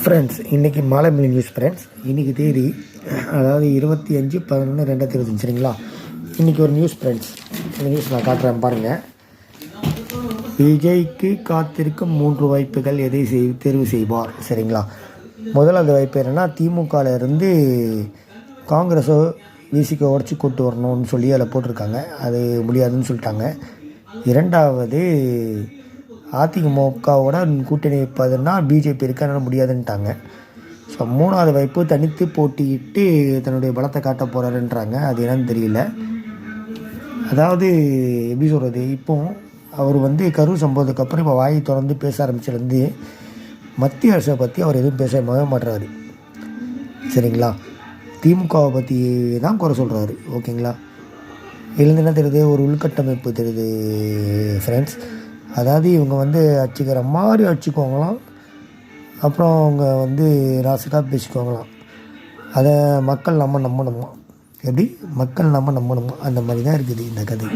Friends, இன்றைக்கி மாலைமொழி news friends. இன்றைக்கி தேதி அதாவது 25/11/2025 சரிங்களா. இன்றைக்கி ஒரு நியூஸ் ஃப்ரெண்ட்ஸ். இந்த நியூஸ் நான் காட்டுறேன் பாருங்கள். விஜய்க்கு காத்திருக்கும் 3 வாய்ப்புகள், எதை தேர்வு செய்வார் சரிங்களா. முதலாவது வாய்ப்பு என்னென்னா, திமுகவிலேருந்து காங்கிரஸோ விசிகோ உடச்சி கூட்டு வரணும்னு சொல்லி அதில் போட்டிருக்காங்க. அது முடியாதுன்னு சொல்லிட்டாங்க. இரண்டாவது, அதிமுகவோட கூட்டணி வைப்பதுன்னா பிஜேபி இருக்க முடியாதுன்ட்டாங்க. ஸோ மூணாவது வாய்ப்பு, தனித்து போட்டியிட்டு தன்னுடைய பலத்தை காட்ட போகிறாருன்றாங்க. அது என்னன்னு தெரியல. அதாவது எப்படி சொல்கிறது, இப்போ அவர் கரூர் சம்பவத்துக்கு அப்புறம் இப்போ வாயை திறந்து பேச ஆரம்பிச்சிலேருந்து மத்திய அரசை பற்றி அவர் எதுவும் பேச மாட்டுறாரு சரிங்களா. திமுகவை பற்றி தான் குறை சொல்கிறாரு ஓகேங்களா. இதுலேருந்து என்ன தெரியுது, ஒரு உள்கட்டமைப்பு தெரியுது ஃப்ரெண்ட்ஸ். அதாவது இவங்க அடிச்சுக்கிற மாதிரி அடிச்சுக்குவாங்களாம், அப்புறம் அவங்க ராசுக்காக பேசிக்குவாங்களாம். அதை மக்கள் நம்பணுமா, எப்படி மக்கள் நம்பணுமா, அந்த மாதிரி தான் இருக்குது இந்த கதை.